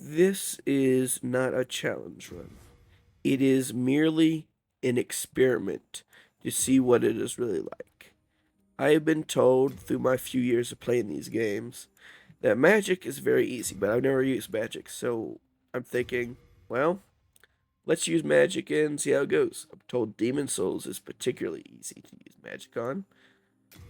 This is not a challenge run. It is merely an experiment to see what it is really like. I have been told through my few years of playing these games that magic is very easy, but I've never used magic, so I'm thinking, well, let's use magic and see how it goes. I'm told Demon Souls is particularly easy to use magic on,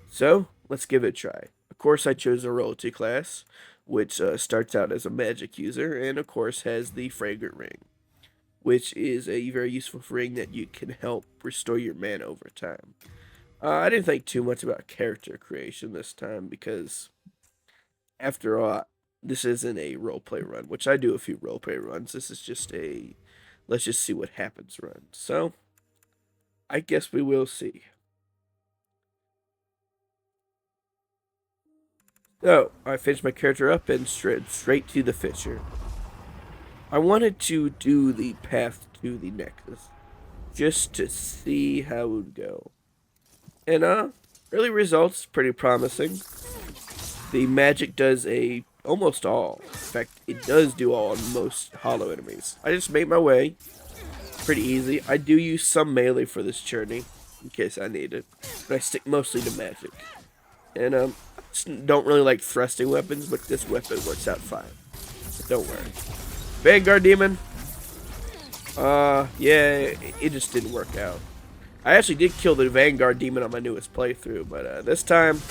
so let's give it a try. Of course, I chose a royalty class, which starts out as a magic user, and of course has the Fragrant Ring, which is a very useful ring that you can help restore your mana over time. I didn't think too much about character creation this time because, after all, this isn't a roleplay run, which I do a few roleplay runs. This is just a let's just see what happens run. So, I guess we will see. So, I finished my character up and straight to the Fisher. I wanted to do the path to the Nexus just to see how it would go. And early results pretty promising. The magic does a almost all. In fact, it does do all on most hollow enemies. I just made my way. Pretty easy. I do use some melee for this journey in case I need it, but I stick mostly to magic. And don't really like thrusting weapons, but this weapon works out fine. But don't worry. Vanguard Demon. Yeah, it just didn't work out. I actually did kill the Vanguard Demon on my newest playthrough, but this time,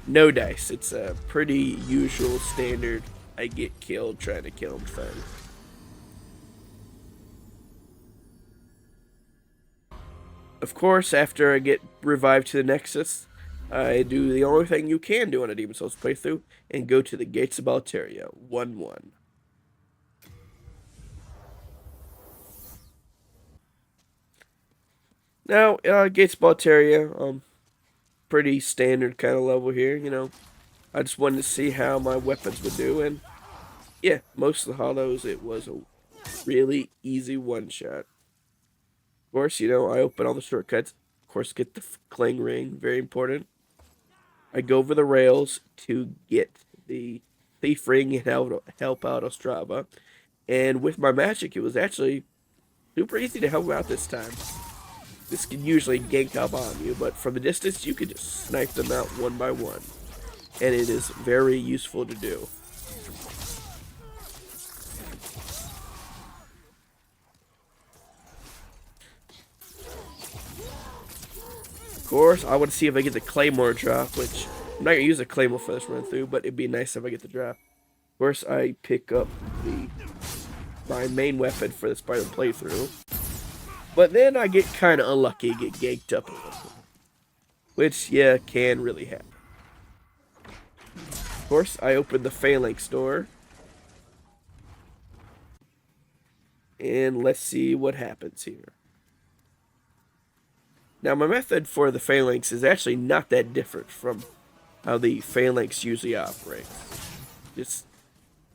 no dice. It's a pretty usual standard. I get killed trying to kill him thing. Of course, after I get revived to the Nexus, I do the only thing you can do on a Demon Souls playthrough and go to the Gates of Altaria 1-1. Now, Gates of Altaria, pretty standard kind of level here, you know. I just wanted to see how my weapons would do, and yeah, most of the hollows, it was a really easy one-shot. Of course, you know, I open all the shortcuts. Of course, get the Clang Ring, very important. I go over the rails to get the Thief Ring and help out Ostrava. And with my magic, it was actually super easy to help out this time. This can usually gank up on you, but from the distance, you can just snipe them out one by one. And it is very useful to do. Of course, I want to see if I get the Claymore drop, which I'm not going to use a Claymore for this run through, but it'd be nice if I get the drop. Of course, I pick up my main weapon for this part of the playthrough. But then I get kind of unlucky, get ganked up a little bit. Which, yeah, can really happen. Of course, I open the Phalanx door. And let's see what happens here. Now, my method for the Phalanx is actually not that different from how the Phalanx usually operates. Just,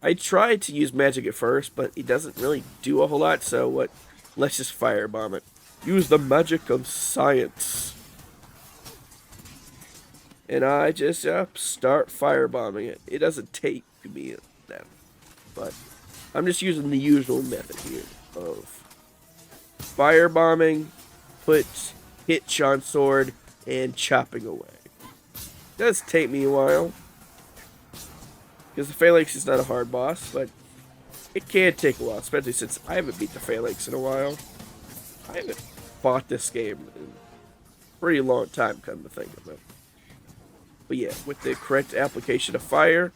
I tried to use magic at first, but it doesn't really do a whole lot, so what? Let's just firebomb it. Use the magic of science. And I just start firebombing it. It doesn't take me that, but I'm just using the usual method here of firebombing, put hitch on sword, and chopping away. It does take me a while, because the Phalanx is not a hard boss, but it can take a while, especially since I haven't beat the Phalanx in a while. I haven't fought this game in a pretty long time, come to think of it. But yeah, with the correct application of fire,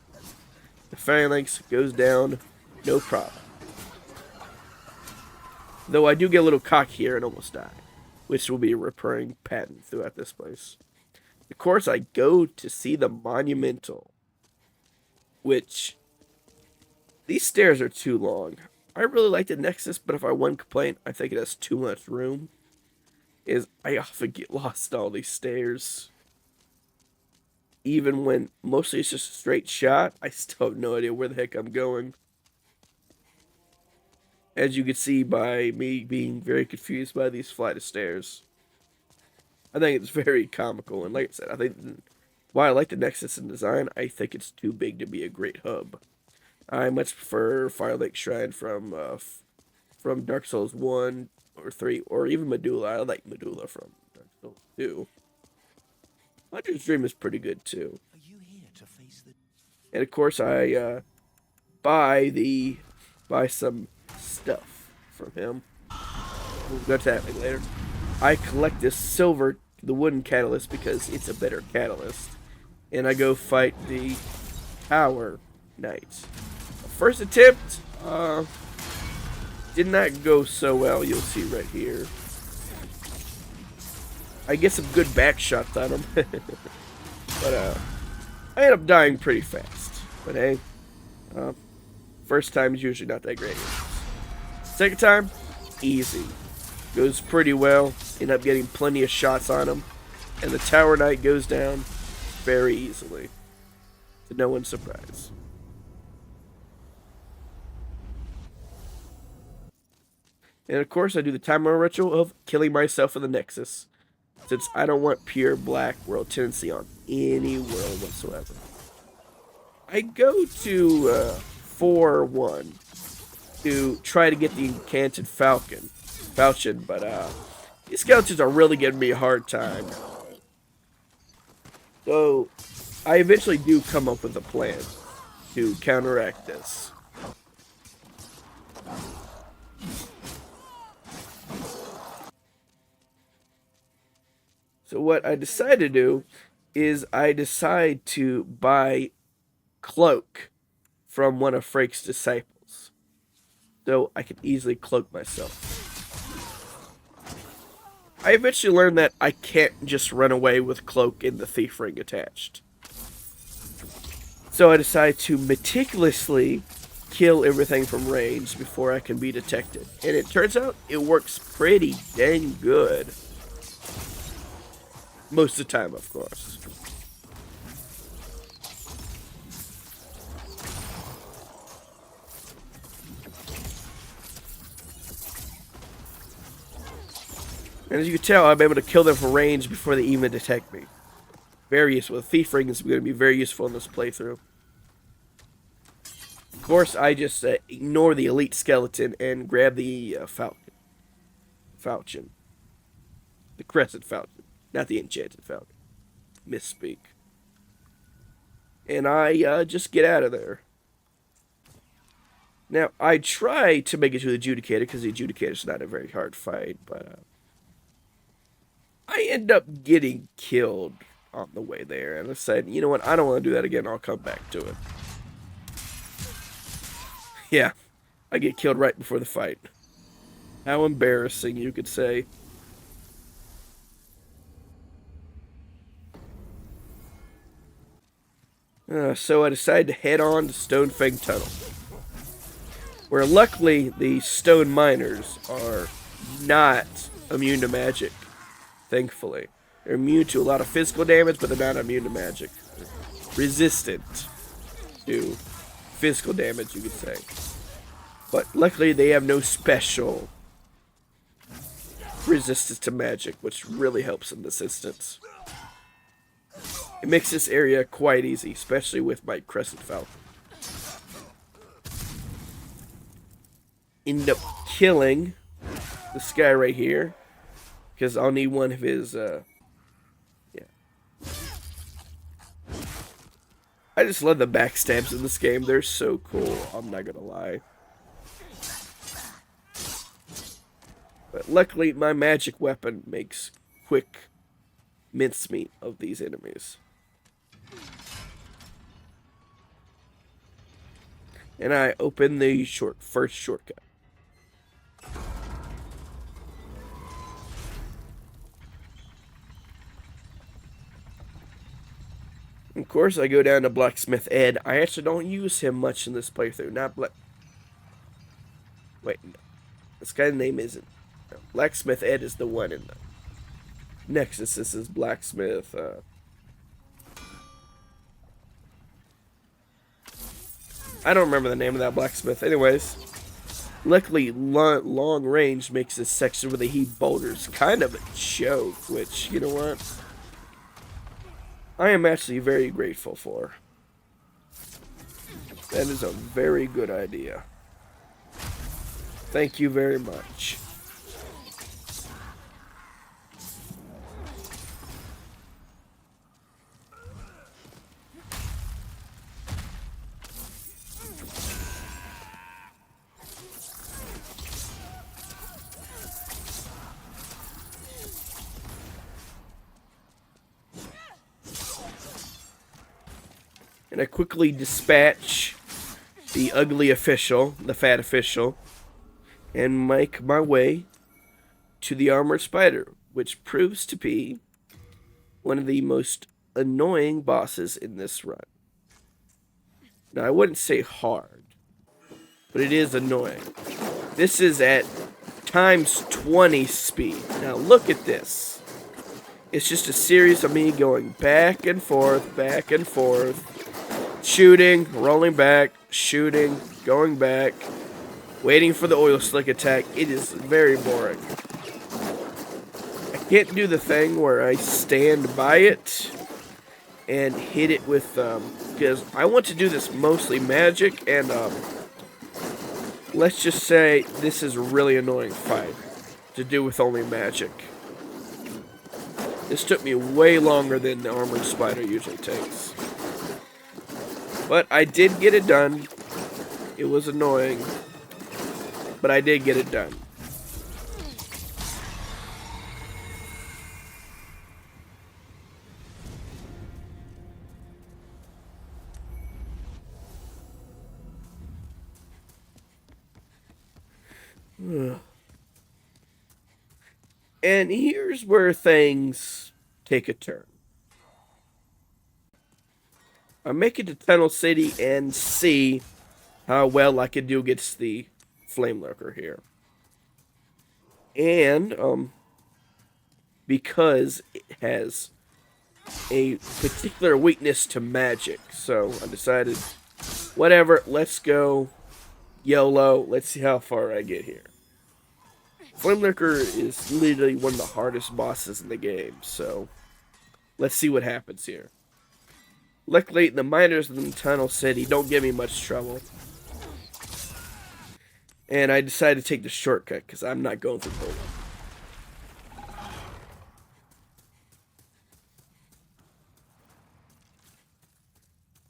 the Phalanx goes down, no problem. Though I do get a little cocky here and almost die, which will be a recurring pattern throughout this place. Of course, I go to see the Monumental, which, these stairs are too long. I really like the Nexus, but if I one complaint, I think it has too much room, is I often get lost in all these stairs. Even when mostly it's just a straight shot, I still have no idea where the heck I'm going. As you can see by me being very confused by these flight of stairs. I think it's very comical, and like I said, I think while I like the Nexus in design, I think it's too big to be a great hub. I much prefer Firelink Shrine from Dark Souls 1 or 3, or even Medulla. I like Medulla from Dark Souls 2. Hunter's Dream is pretty good too. And of course, I buy some stuff from him. We'll go to that later. I collect this the wooden catalyst, because it's a better catalyst. And I go fight the Tower Knight. First attempt, did not go so well, you'll see right here. I get some good back shots on him. But, I end up dying pretty fast. But hey, first time is usually not that great. Second time, easy. Goes pretty well. End up getting plenty of shots on him. And the Tower Knight goes down very easily. To no one's surprise. And of course, I do the timer ritual of killing myself in the Nexus, since I don't want pure Black World tendency on any world whatsoever. I go to 4-1 to try to get the Enchanted Falchion, but these skeletons are really giving me a hard time. So I eventually do come up with a plan to counteract this. So what I decide to do is I decide to buy Cloak from one of Frake's disciples, so I can easily cloak myself. I eventually learned that I can't just run away with Cloak and the Thief Ring attached. So I decide to meticulously kill everything from range before I can be detected. And it turns out it works pretty dang good. Most of the time, of course. And as you can tell, I'm able to kill them from range before they even detect me. Very useful. The Thief Ring is going to be very useful in this playthrough. Of course, I just ignore the Elite Skeleton and grab the Falchion. The Crescent Falchion. Not the Enchanted Falchion. Misspeak. And I just get out of there. Now, I try to make it to the Adjudicator, because the Adjudicator is not a very hard fight, but I end up getting killed on the way there. And I said, you know what, I don't want to do that again, I'll come back to it. Yeah, I get killed right before the fight. How embarrassing, you could say. So I decided to head on to Stonefang Tunnel, where luckily the stone miners are not immune to magic, thankfully. They're immune to a lot of physical damage, but they're not immune to magic. Resistant to physical damage, you could say. But luckily they have no special resistance to magic, which really helps in this instance. It makes this area quite easy, especially with my Crescent Falchion. End up killing this guy right here, because I'll need one of his, yeah. I just love the backstabs in this game. They're so cool, I'm not gonna lie. But luckily, my magic weapon makes quick mincemeat of these enemies. And I open the first shortcut. Of course, I go down to Blacksmith Ed. I actually don't use him much in this playthrough. Wait, no. This guy's name isn't. No. Blacksmith Ed is the one in the Nexus. This is Blacksmith. I don't remember the name of that blacksmith. Anyways, luckily, long range makes this section where they heat boulders kind of a joke, which, you know what, I am actually very grateful for. That is a very good idea. Thank you very much. And I quickly dispatch the ugly official, the fat official, and make my way to the armored spider, which proves to be one of the most annoying bosses in this run. Now, I wouldn't say hard, but it is annoying. This is at times 20 speed. Now, look at this. It's just a series of me going back and forth, shooting, rolling back, shooting, going back, waiting for the oil slick attack. It is very boring. I can't do the thing where I stand by it and hit it with, because I want to do this mostly magic, and let's just say this is a really annoying fight to do with only magic. This took me way longer than the armored spider usually takes. But I did get it done. It was annoying, but I did get it done. And here's where things take a turn. I make it to Tunnel City and see how well I can do against the Flame Lurker here. And, because it has a particular weakness to magic, so I decided, whatever, let's go YOLO, let's see how far I get here. Flame Lurker is literally one of the hardest bosses in the game, so let's see what happens here. Luckily, the miners in Tunnel City don't give me much trouble. And I decided to take the shortcut, because I'm not going through Poland.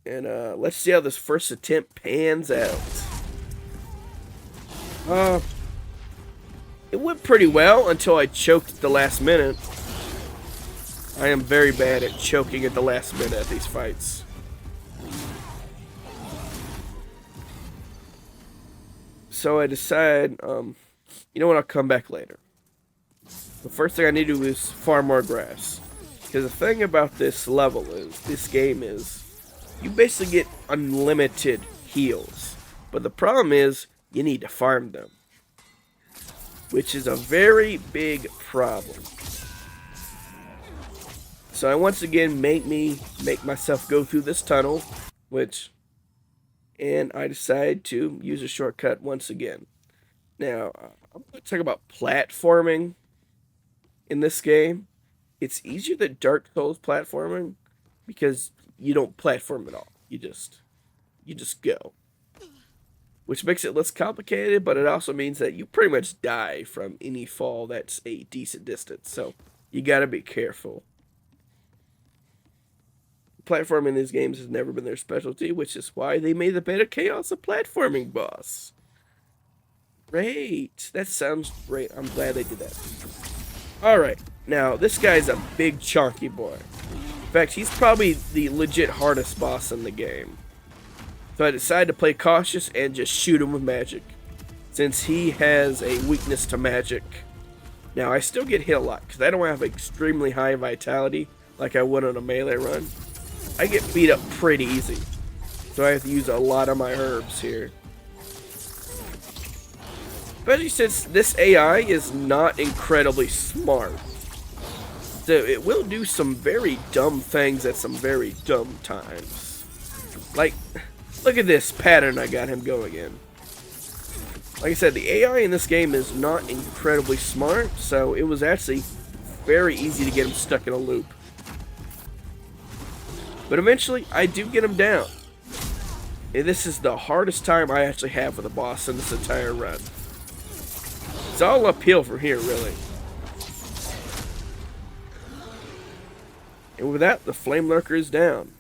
And let's see how this first attempt pans out. It went pretty well until I choked at the last minute. I am very bad at choking at the last minute at these fights. So I decide, you know what, I'll come back later. The first thing I need to do is farm more grass. Because the thing about this level is, this game is, you basically get unlimited heals. But the problem is, you need to farm them. Which is a very big problem. So I once again make myself go through this tunnel, and I decide to use a shortcut once again. Now, I'm going to talk about platforming in this game. It's easier than Dark Souls platforming because you don't platform at all. You just go. Which makes it less complicated, but it also means that you pretty much die from any fall that's a decent distance. So you gotta be careful. Platforming in these games has never been their specialty, which is why they made the Beta Chaos a platforming boss. Great. That sounds great. I'm glad they did that. Alright. Now, this guy's a big chunky boy. In fact, he's probably the legit hardest boss in the game. So I decided to play cautious and just shoot him with magic, since he has a weakness to magic. Now, I still get hit a lot, because I don't have extremely high vitality like I would on a melee run. I get beat up pretty easy, so I have to use a lot of my herbs here. Especially since this AI is not incredibly smart. So it will do some very dumb things at some very dumb times. Like, look at this pattern I got him going in. Like I said, the AI in this game is not incredibly smart, so it was actually very easy to get him stuck in a loop. But eventually, I do get him down. And this is the hardest time I actually have with a boss in this entire run. It's all uphill from here, really. And with that, the Flame Lurker is down.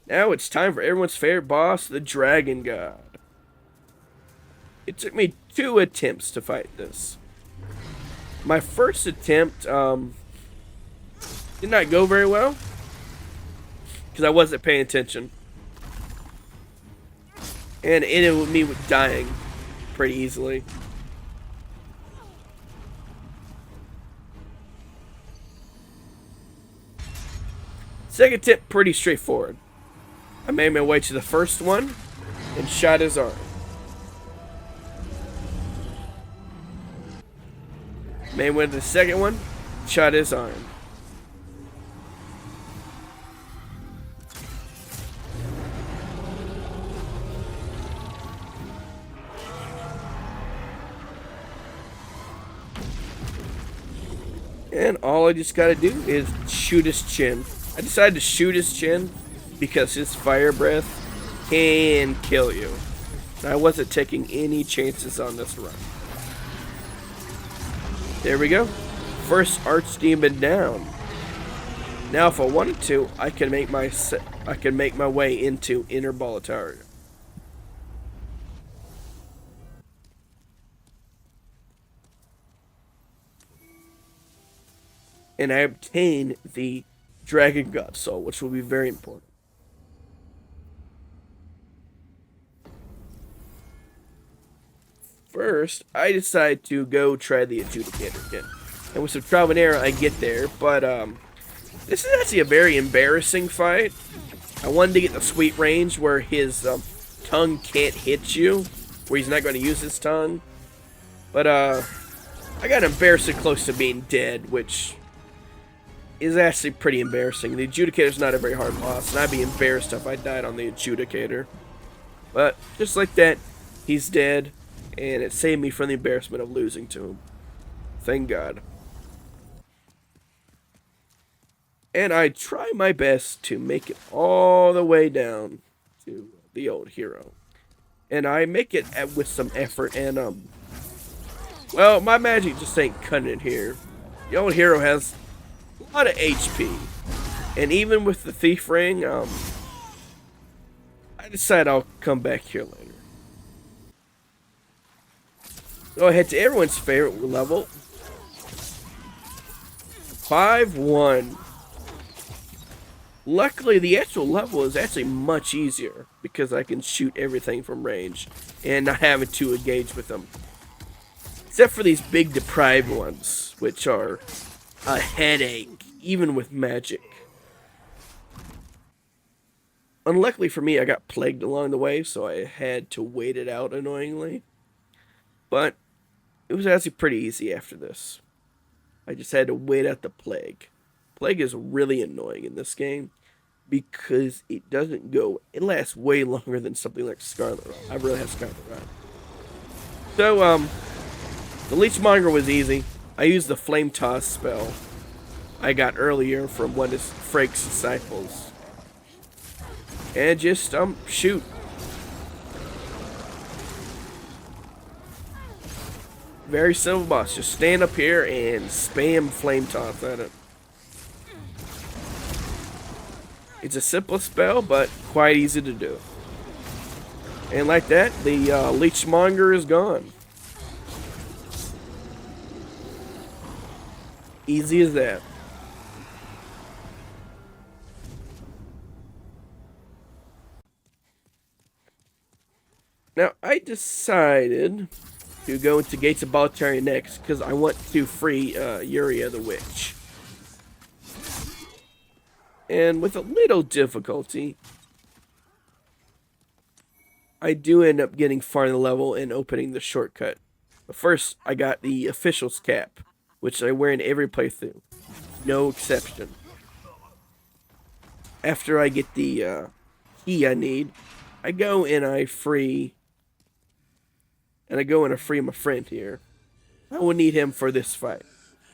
Now it's time for everyone's favorite boss, the Dragon God. It took me 2 attempts to fight this. My first attempt did not go very well because I wasn't paying attention. And it ended with me dying pretty easily. Second attempt, pretty straightforward. I made my way to the first one and shot his arm. Made my way to the second one, shot his arm. And all I just gotta do is shoot his chin. I decided to shoot his chin because his fire breath can kill you. I wasn't taking any chances on this run. There we go. First Archdemon down. Now if I wanted to, I can make my way into Inner Boletaria. And I obtain the Dragon God Soul, which will be very important. First, I decide to go try the Adjudicator again. And with some trial and error, I get there. But, this is actually a very embarrassing fight. I wanted to get the sweet range where his tongue can't hit you. Where he's not going to use his tongue. But, I got embarrassingly close to being dead, which is actually pretty embarrassing. The Adjudicator's not a very hard boss, and I'd be embarrassed if I died on the Adjudicator. But, just like that, he's dead. And it saved me from the embarrassment of losing to him. Thank God. And I try my best to make it all the way down to the old hero. And I make it with some effort and, well, my magic just ain't cutting it here. The old hero has a lot of HP. And even with the Thief Ring, I decide I'll come back here later. So I head to everyone's favorite level. 5-1. Luckily, the actual level is actually much easier because I can shoot everything from range and not having to engage with them. Except for these big deprived ones, which are a headache, even with magic. Unluckily for me, I got plagued along the way, so I had to wait it out annoyingly. But it was actually pretty easy after this. I just had to wait out the plague. Plague is really annoying in this game because it doesn't go. It lasts way longer than something like Scarlet Rot. I really have Scarlet Rot. So, the Leechmonger was easy. I used the Flame Toss spell I got earlier from one of Frake's disciples. And just, shoot. Very simple boss. Just stand up here and spam Flame Toss at it. It's a simple spell, but quite easy to do. And like that, the Leechmonger is gone. Easy as that. Now, I decided to go into Gates of Boletaria next because I want to free Yuria the Witch. And with a little difficulty, I do end up getting far in the level and opening the shortcut. But first, I got the Official's Cap, which I wear in every playthrough. No exception. After I get the key I need, I go and I free... And I go and I free my friend here. I will need him for this fight.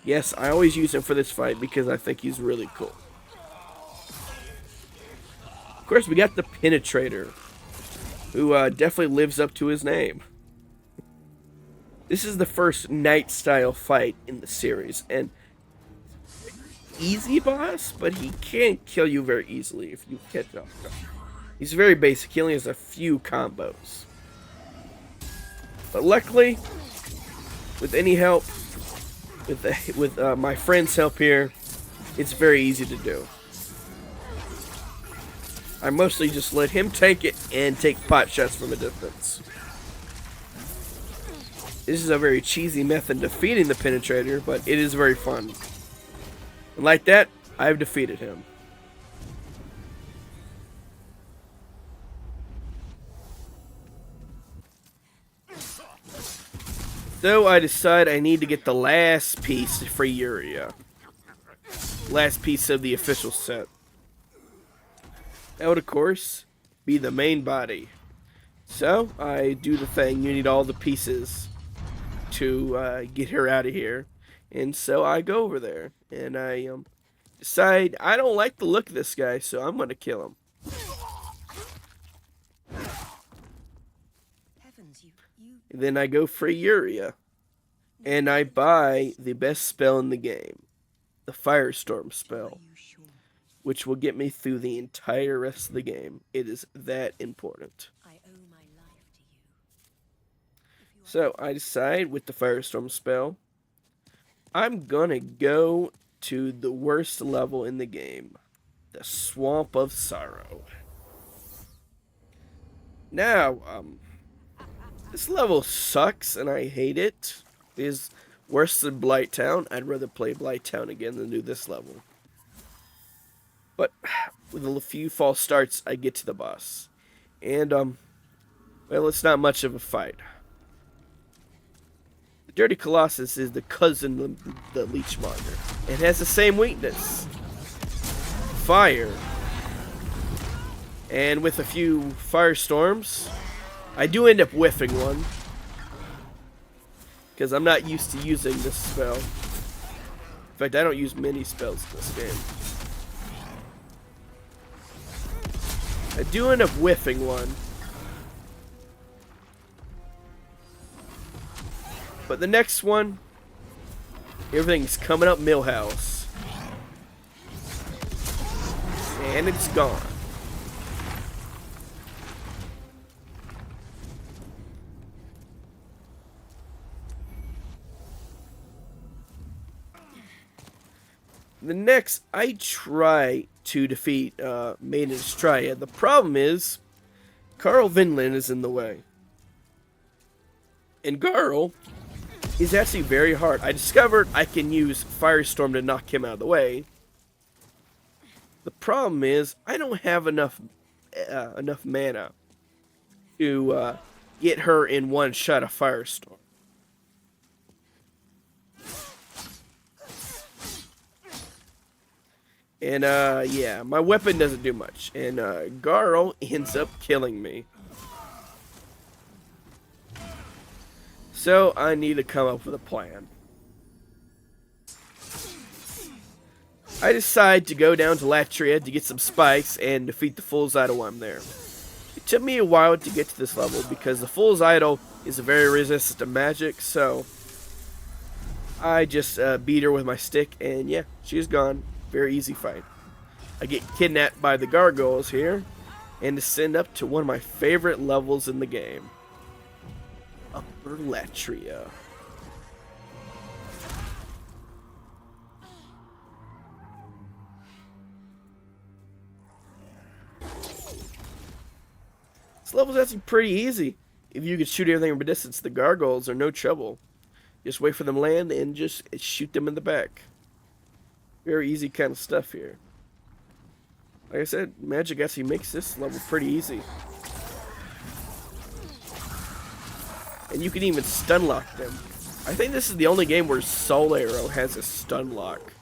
Yes, I always use him for this fight because I think he's really cool. Of course, we got the Penetrator, who definitely lives up to his name. This is the first Knight-style fight in the series, and easy boss, but he can't kill you very easily if you catch up. He's very basic. He only has a few combos. But luckily, with any help, with my friend's help here, it's very easy to do. I mostly just let him take it and take pot shots from a distance. This is a very cheesy method of defeating the Penetrator, but it is very fun. And like that, I've defeated him. So I decide I need to get the last piece to free Yuria. Last piece of the official set. That would, of course, be the main body. So I do the thing. You need all the pieces to get her out of here. And so I go over there. And I decide I don't like the look of this guy, so I'm going to kill him. And then I go free Yuria. And I buy the best spell in the game. The Firestorm spell. Which will get me through the entire rest of the game. It is that important. So I decide with the Firestorm spell, I'm gonna go to the worst level in the game. The Swamp of Sorrow. Now, this level sucks and I hate it. It is worse than Blighttown. I'd rather play Blighttown again than do this level. But with a few false starts, I get to the boss. And, well, it's not much of a fight. The Dirty Colossus is the cousin of the Leechmonger. It has the same weakness. Fire. And with a few firestorms, I do end up whiffing one. Because I'm not used to using this spell. In fact, I don't use many spells in this game. I do end up whiffing one. But the next one, everything's coming up Millhouse. And it's gone. The next, I try to defeat Maiden's Triad. The problem is, Carl Vinland is in the way. And Garl is actually very hard. I discovered I can use Firestorm to knock him out of the way. The problem is, I don't have enough mana to get her in one shot of Firestorm. And, yeah, my weapon doesn't do much. And, Garl ends up killing me. So, I need to come up with a plan. I decide to go down to Latria to get some spikes and defeat the Fool's Idol while I'm there. It took me a while to get to this level because the Fool's Idol is very resistant to magic, so I just beat her with my stick, and yeah, she's gone. Very easy fight. I get kidnapped by the gargoyles here and descend up to one of my favorite levels in the game. Upper Latria. This level's actually pretty easy. If you can shoot everything from a distance, the gargoyles are no trouble. Just wait for them to land and just shoot them in the back. Very easy kind of stuff here. Like I said, magic actually makes this level pretty easy. And you can even stun lock them. I think this is the only game where Soul Arrow has a stun lock.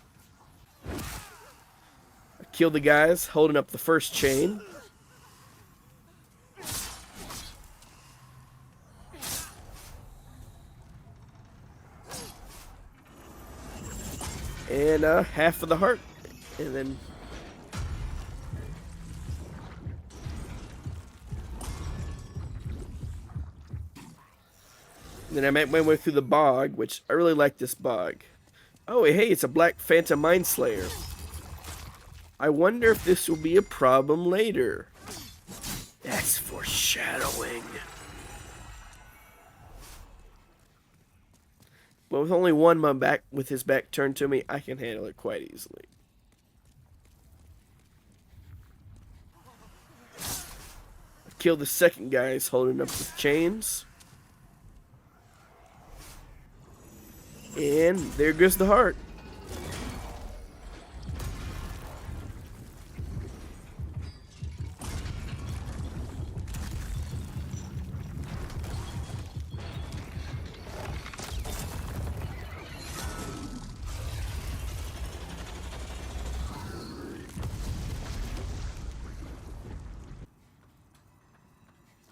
I killed the guys holding up the first chain. And half of the heart. And then Then I make my way through the bog, which I really like this bog. Oh, hey, it's a Black Phantom Mindslayer. I wonder if this will be a problem later. That's foreshadowing. But with only one man back with his back turned to me, I can handle it quite easily. Kill the second guy who's holding up with chains. And there goes the heart.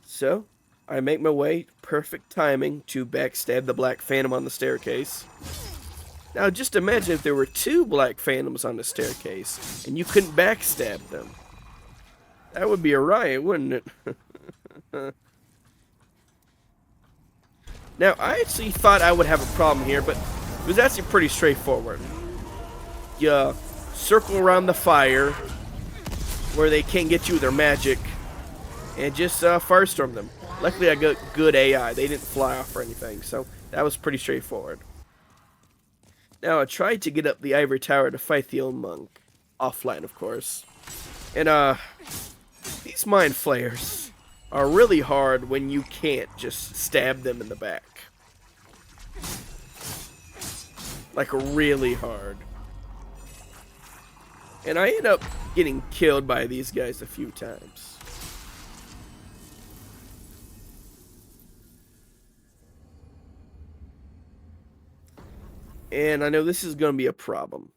So, I make my way, perfect timing, to backstab the Black Phantom on the staircase. Now, just imagine if there were two Black Phantoms on the staircase, and you couldn't backstab them. That would be a riot, wouldn't it? Now, I actually thought I would have a problem here, but it was actually pretty straightforward. You circle around the fire, where they can't get you with their magic, and just firestorm them. Luckily, I got good AI. They didn't fly off or anything, so that was pretty straightforward. Now, I tried to get up the ivory tower to fight the old monk. Offline, of course. And, these mind flayers are really hard when you can't just stab them in the back. Like, really hard. And I end up getting killed by these guys a few times. And I know this is going to be a problem.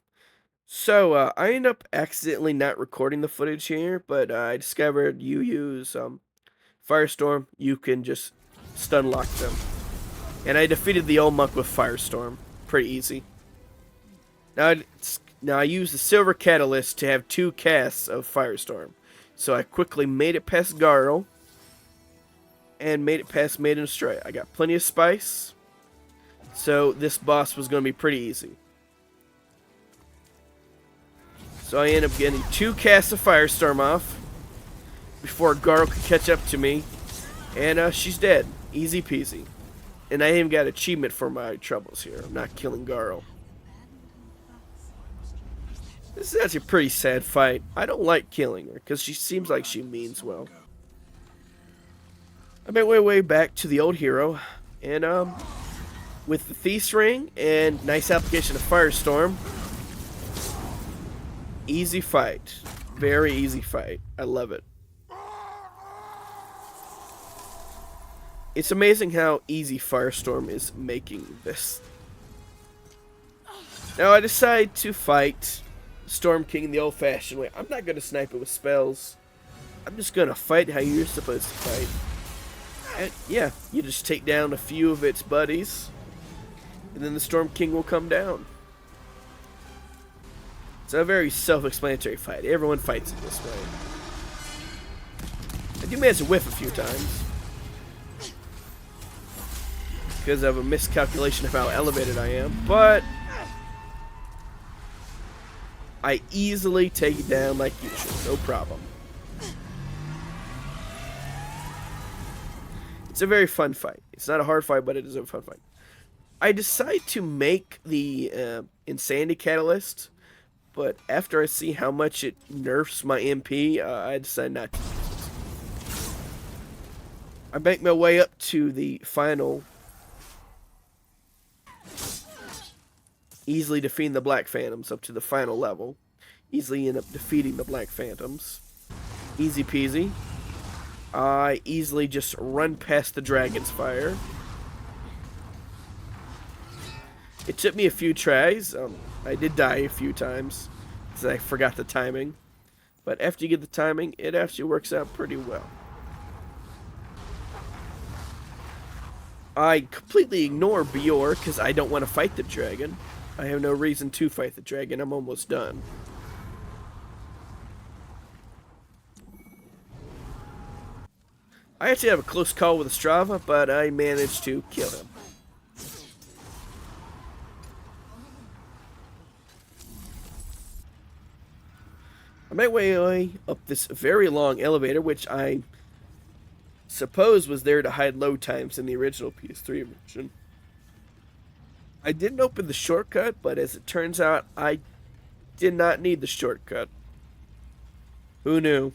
So, I end up accidentally not recording the footage here, but I discovered you use Firestorm, you can just stun lock them. And I defeated the old monk with Firestorm. Pretty easy. Now I used the Silver Catalyst to have 2 casts of Firestorm. So I quickly made it past Garl, and made it past Maiden Stray. I got plenty of spice. So this boss was going to be pretty easy. So I end up getting 2 casts of Firestorm off before Garl could catch up to me. And she's dead. Easy peasy. And I even got an achievement for my troubles here. I'm not killing Garl. This is actually a pretty sad fight. I don't like killing her because she seems like she means well. I made my way back to the old hero. And with the Thief's Ring and nice application of Firestorm, easy fight. Very easy fight. I love it. It's amazing how easy Firestorm is making this. Now I decide to fight Storm King the old-fashioned way. I'm not going to snipe it with spells. I'm just going to fight how you're supposed to fight. And yeah, you just take down a few of its buddies, and then the Storm King will come down. It's a very self-explanatory fight. Everyone fights it this way. I do manage to whiff a few times because of a miscalculation of how elevated I am, but I easily take it down like usual, no problem. It's a very fun fight. It's not a hard fight, but it is a fun fight. I decide to make the Insanity Catalyst, but after I see how much it nerfs my MP, I decide not to use it. I make my way up to the final, easily defeating the Black Phantoms up to the final level. Easily end up defeating the Black Phantoms. Easy peasy. I easily just run past the Dragon's Fire. It took me a few tries. I did die a few times because I forgot the timing. But after you get the timing, it actually works out pretty well. I completely ignore Bior because I don't want to fight the dragon. I have no reason to fight the dragon. I'm almost done. I actually have a close call with Ostrava, but I managed to kill him. my way up this very long elevator, which I suppose was there to hide load times in the original PS3 version. I didn't open the shortcut, but as it turns out, I did not need the shortcut. Who knew?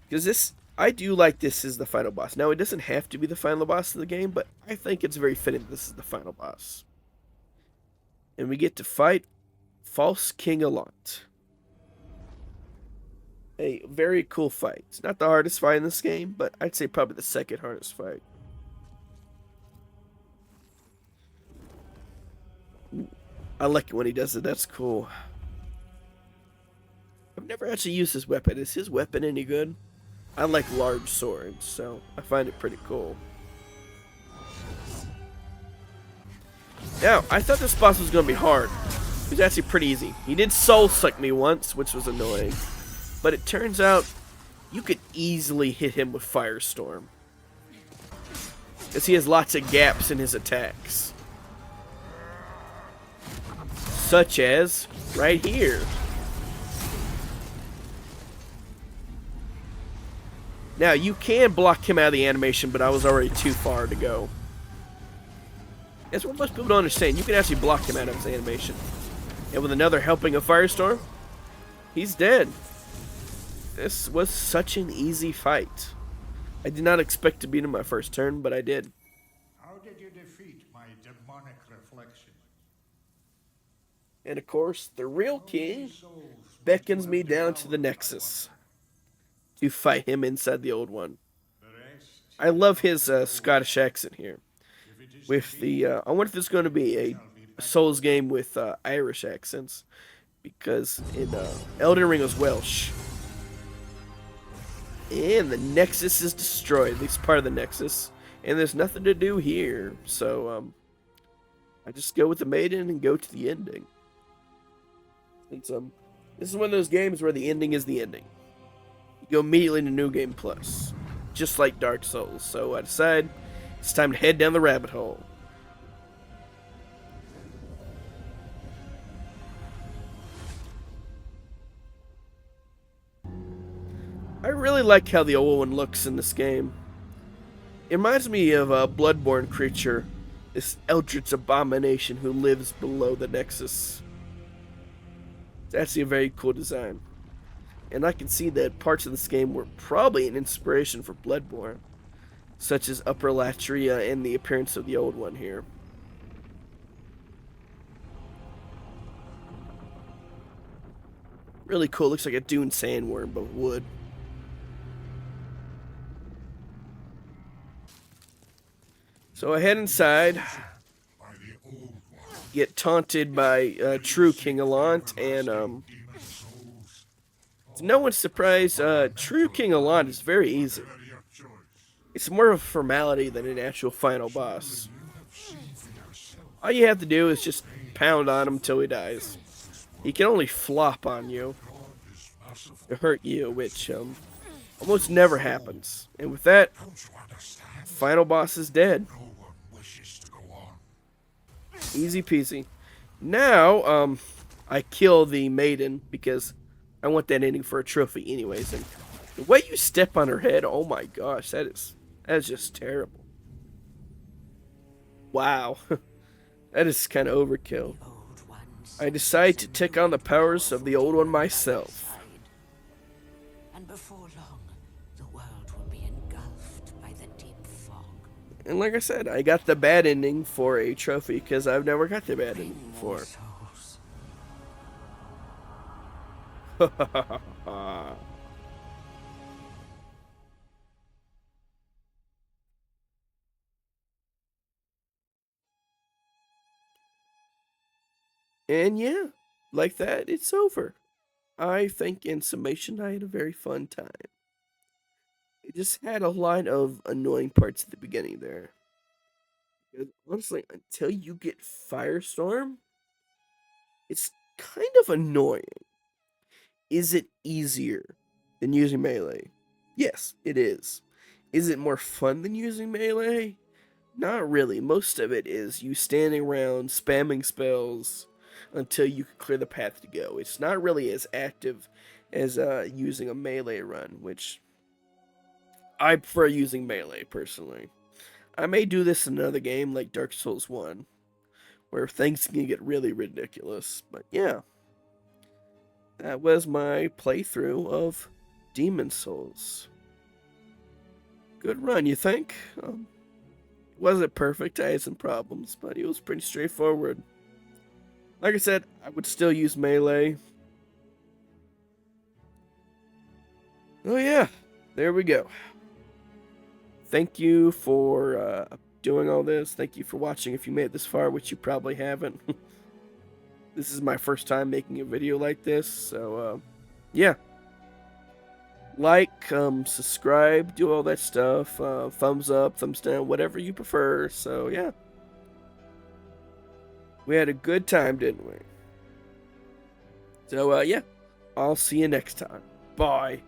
Because I do like this as the final boss. Now, it doesn't have to be the final boss of the game, but I think it's very fitting this is the final boss. And we get to fight False King Allant. A very cool fight. It's not the hardest fight in this game, but I'd say probably the second hardest fight. I like it when he does it. That's cool. I've never actually used his weapon. Is his weapon any good? I like large swords, so I find it pretty cool. Now, I thought this boss was going to be hard. It was actually pretty easy. He did soul suck me once, which was annoying. But it turns out you could easily hit him with Firestorm, because he has lots of gaps in his attacks. Such as right here. Now, you can block him out of the animation, but I was already too far to go. That's what most people don't understand. You can actually block him out of his animation. And with another helping of Firestorm, he's dead. This was such an easy fight. I did not expect to beat him my first turn, but I did. How did you defeat my demonic reflection? And of course, the real king beckons me down to the Nexus to fight him inside the old one. I love his Scottish accent here. With the, I wonder if this is going to be a Souls game with Irish accents, because in Elden Ring was Welsh. And the Nexus is destroyed, at least part of the Nexus, and there's nothing to do here, so I just go with the maiden and go to the ending. It's, this is one of those games where the ending is the ending. You go immediately to New Game Plus, just like Dark Souls. So I decide it's time to head down the rabbit hole. I really like how the old one looks in this game. It reminds me of a Bloodborne creature, this eldritch abomination who lives below the Nexus. It's actually a very cool design. And I can see that parts of this game were probably an inspiration for Bloodborne, such as Upper Latria and the appearance of the old one here. Really cool, looks like a dune sandworm, but wood. So I head inside, get taunted by True King Allant, and to no one's surprise, True King Allant is very easy. It's more of a formality than an actual final boss. All you have to do is just pound on him till he dies. He can only flop on you to hurt you, which almost never happens. And with that, final boss is dead. Easy peasy. Now, I kill the maiden because I want that ending for a trophy anyways. And the way you step on her head, oh my gosh, that is just terrible. Wow. That is kind of overkill. I decide to take on the powers of the old one myself. And before long, the world will be engulfed by the deep fog. And like I said, I got the bad ending for a trophy because I've never got the bad ending before. And yeah, like that, it's over. I think in summation, I had a very fun time. It just had a lot of annoying parts at the beginning there. Because honestly, until you get Firestorm, it's kind of annoying. Is it easier than using melee? Yes, it is. Is it more fun than using melee? Not really. Most of it is you standing around, spamming spells, until you can clear the path to go. It's not really as active as using a melee run, which I prefer using melee personally. I may do this in another game like Dark Souls 1, where things can get really ridiculous. But yeah, that was my playthrough of Demon Souls. Good run, you think? Wasn't perfect, I had some problems, but it was pretty straightforward. Like I said, I would still use melee. Oh yeah, there we go. Thank you for doing all this. Thank you for watching if you made it this far, which you probably haven't. This is my first time making a video like this, so yeah. Like, subscribe, do all that stuff, thumbs up, thumbs down, whatever you prefer, so yeah. We had a good time, didn't we? So, yeah, I'll see you next time. Bye.